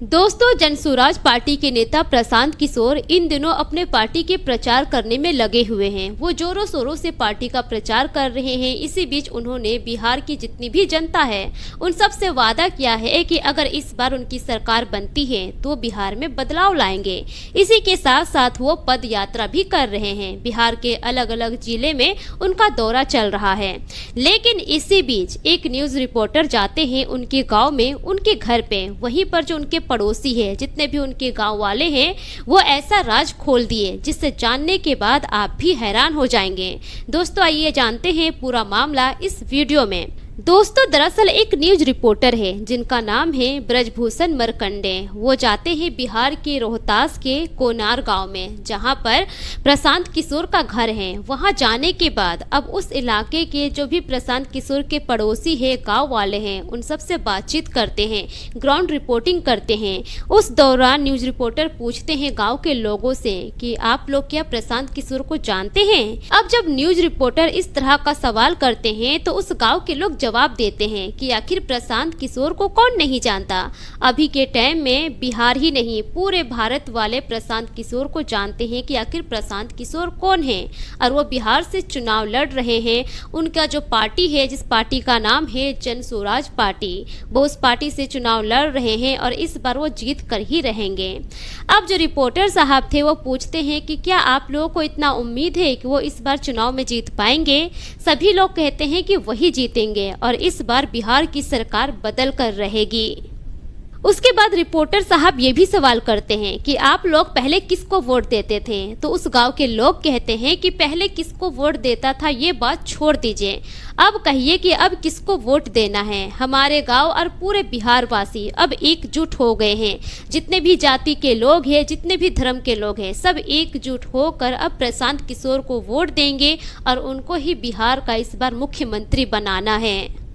दोस्तों, जनसुराज पार्टी के नेता प्रशांत किशोर इन दिनों अपने पार्टी के प्रचार करने में लगे हुए हैं। वो जोरों शोरों से पार्टी का प्रचार कर रहे हैं। इसी बीच उन्होंने बिहार की जितनी भी जनता है उन सब से वादा किया है कि अगर इस बार उनकी सरकार बनती है तो बिहार में बदलाव लाएंगे। इसी के साथ साथ वो पद यात्रा भी कर रहे हैं। बिहार के अलग अलग जिले में उनका दौरा चल रहा है। लेकिन इसी बीच एक न्यूज रिपोर्टर जाते हैं उनके गाँव में, उनके घर पे। वहीं पर जो उनके पड़ोसी है, जितने भी उनके गांव वाले हैं, वो ऐसा राज खोल दिए जिससे जानने के बाद आप भी हैरान हो जाएंगे। दोस्तों, आइए जानते हैं पूरा मामला इस वीडियो में। दोस्तों, दरअसल एक न्यूज रिपोर्टर है जिनका नाम है ब्रजभूषण मरकंडे। वो जाते हैं बिहार के रोहतास के कोनार गांव में, जहां पर प्रशांत किशोर का घर है। वहां जाने के बाद अब उस इलाके के जो भी प्रशांत किशोर के पड़ोसी है, गांव वाले हैं, उन सब से बातचीत करते हैं, ग्राउंड रिपोर्टिंग करते हैं। उस दौरान न्यूज रिपोर्टर पूछते हैं गाँव के लोगों से कि आप लोग क्या प्रशांत किशोर को जानते हैं। अब जब न्यूज रिपोर्टर इस तरह का सवाल करते हैं तो उस गाँव के लोग जवाब देते हैं कि आखिर प्रशांत किशोर को कौन नहीं जानता। अभी के टाइम में बिहार ही नहीं, पूरे भारत वाले प्रशांत किशोर को जानते हैं कि आखिर प्रशांत किशोर कौन है। और वो बिहार से चुनाव लड़ रहे हैं। उनका जो पार्टी है, जिस पार्टी का नाम है जनसुराज पार्टी, वो उस पार्टी से चुनाव लड़ रहे हैं और इस बार वो जीत कर ही रहेंगे। अब जो रिपोर्टर साहब थे वो पूछते हैं कि क्या आप लोगों को इतना उम्मीद है कि वो इस बार चुनाव में जीत पाएंगे। सभी लोग कहते हैं कि वही जीतेंगे और इस बार बिहार की सरकार बदल कर रहेगी। उसके बाद रिपोर्टर साहब ये भी सवाल करते हैं कि आप लोग पहले किसको वोट देते थे। तो उस गांव के लोग कहते हैं कि पहले किसको वोट देता था ये बात छोड़ दीजिए, अब कहिए कि अब किसको वोट देना है। हमारे गांव और पूरे बिहार वासी अब एकजुट हो गए हैं। जितने भी जाति के लोग हैं, जितने भी धर्म के लोग हैं, सब एकजुट होकर अब प्रशांत किशोर को वोट देंगे और उनको ही बिहार का इस बार मुख्यमंत्री बनाना है।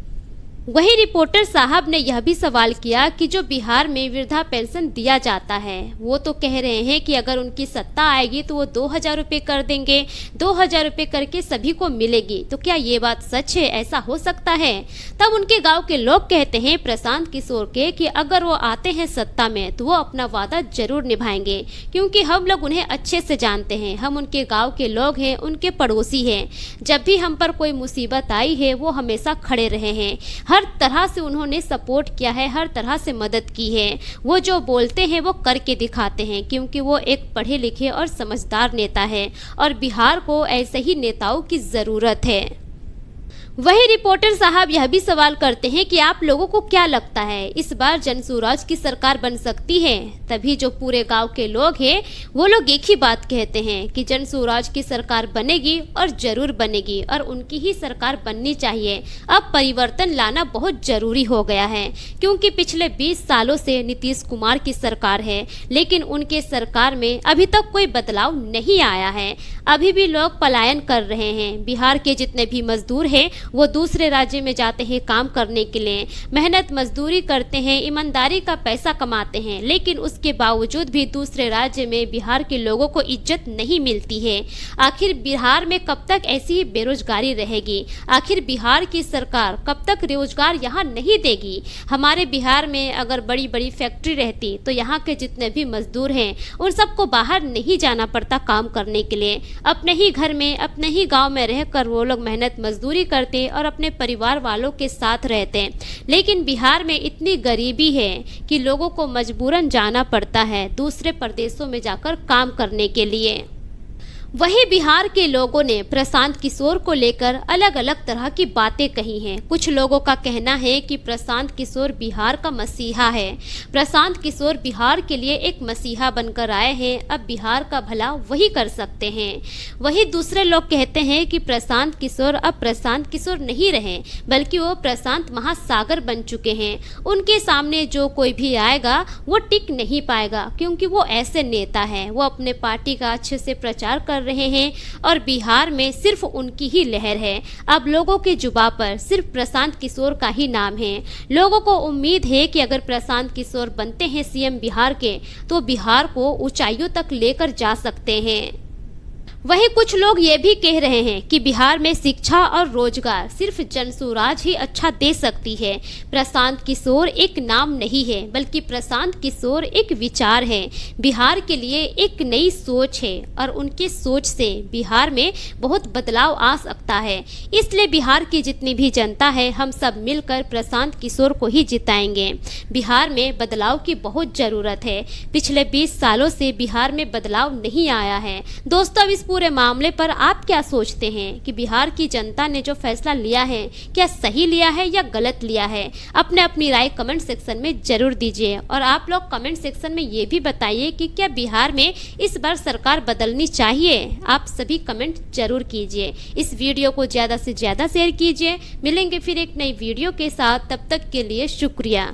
वहीं रिपोर्टर साहब ने यह भी सवाल किया कि जो बिहार में वृद्धा पेंशन दिया जाता है, वो तो कह रहे हैं कि अगर उनकी सत्ता आएगी तो वो 2000 रुपये कर देंगे, 2000 रुपये करके सभी को मिलेगी। तो क्या ये बात सच है, ऐसा हो सकता है? तब उनके गांव के लोग कहते हैं प्रशांत किशोर के कि अगर वो आते हैं सत्ता में तो वो अपना वादा जरूर निभाएंगे, क्योंकि हम लोग उन्हें अच्छे से जानते हैं। हम उनके गाँव के लोग हैं, उनके पड़ोसी हैं। जब भी हम पर कोई मुसीबत आई है वो हमेशा खड़े रहे हैं। हर तरह से उन्होंने सपोर्ट किया है, हर तरह से मदद की है। वो जो बोलते हैं वो करके दिखाते हैं, क्योंकि वो एक पढ़े लिखे और समझदार नेता है और बिहार को ऐसे ही नेताओं की ज़रूरत है। वही रिपोर्टर साहब यह भी सवाल करते हैं कि आप लोगों को क्या लगता है, इस बार जनसुराज की सरकार बन सकती है? तभी जो पूरे गांव के लोग हैं वो लोग एक ही बात कहते हैं कि जनसुराज की सरकार बनेगी और जरूर बनेगी और उनकी ही सरकार बननी चाहिए। अब परिवर्तन लाना बहुत जरूरी हो गया है, क्योंकि पिछले 20 सालों से नीतीश कुमार की सरकार है, लेकिन उनके सरकार में अभी तक कोई बदलाव नहीं आया है। अभी भी लोग पलायन कर रहे हैं। बिहार के जितने भी मजदूर हैं वो दूसरे राज्य में जाते हैं काम करने के लिए, मेहनत मजदूरी करते हैं, ईमानदारी का पैसा कमाते हैं, लेकिन उसके बावजूद भी दूसरे राज्य में बिहार के लोगों को इज्जत नहीं मिलती है। आखिर बिहार में कब तक ऐसी ही बेरोजगारी रहेगी? आखिर बिहार की सरकार कब तक रोजगार यहाँ नहीं देगी? हमारे बिहार में अगर बड़ी बड़ी फैक्ट्री रहती तो यहाँ के जितने भी मजदूर हैं उन सबको बाहर नहीं जाना पड़ता काम करने के लिए। अपने ही घर में, अपने ही गाँव में रहकर वो लोग मेहनत मजदूरी करते और अपने परिवार वालों के साथ रहते हैं। लेकिन बिहार में इतनी गरीबी है कि लोगों को मजबूरन जाना पड़ता है दूसरे प्रदेशों में जाकर काम करने के लिए। वहीं बिहार के लोगों ने प्रशांत किशोर को लेकर अलग अलग तरह की बातें कही हैं। कुछ लोगों का कहना है कि प्रशांत किशोर बिहार का मसीहा है। प्रशांत किशोर बिहार के लिए एक मसीहा बनकर आए हैं, अब बिहार का भला वही कर सकते हैं। वहीं दूसरे लोग कहते हैं कि प्रशांत किशोर अब प्रशांत किशोर नहीं रहे, बल्कि वो प्रशांत महासागर बन चुके हैं। उनके सामने जो कोई भी आएगा वो टिक नहीं पाएगा, क्योंकि वो ऐसे नेता है। वो अपने पार्टी का अच्छे से प्रचार कर रहे हैं और बिहार में सिर्फ उनकी ही लहर है। अब लोगों के जुबान पर सिर्फ प्रशांत किशोर का ही नाम है। लोगों को उम्मीद है कि अगर प्रशांत किशोर बनते हैं सीएम बिहार के तो बिहार को ऊंचाइयों तक लेकर जा सकते हैं। वहीं कुछ लोग ये भी कह रहे हैं कि बिहार में शिक्षा और रोजगार सिर्फ जनसुराज ही अच्छा दे सकती है। प्रशांत किशोर एक नाम नहीं है, बल्कि प्रशांत किशोर एक विचार है। बिहार के लिए एक नई सोच है और उनके सोच से बिहार में बहुत बदलाव आ सकता है। इसलिए बिहार की जितनी भी जनता है, हम सब मिलकर प्रशांत किशोर को ही जिताएंगे। बिहार में बदलाव की बहुत ज़रूरत है। पिछले 20 सालों से बिहार में बदलाव नहीं आया है। दोस्तों, अब इस पूरे मामले पर आप क्या सोचते हैं कि बिहार की जनता ने जो फैसला लिया है, क्या सही लिया है या गलत लिया है? अपने अपनी राय कमेंट सेक्शन में जरूर दीजिए। और आप लोग कमेंट सेक्शन में ये भी बताइए कि क्या बिहार में इस बार सरकार बदलनी चाहिए? आप सभी कमेंट जरूर कीजिए। इस वीडियो को ज़्यादा से ज़्यादा शेयर कीजिए। मिलेंगे फिर एक नई वीडियो के साथ, तब तक के लिए शुक्रिया।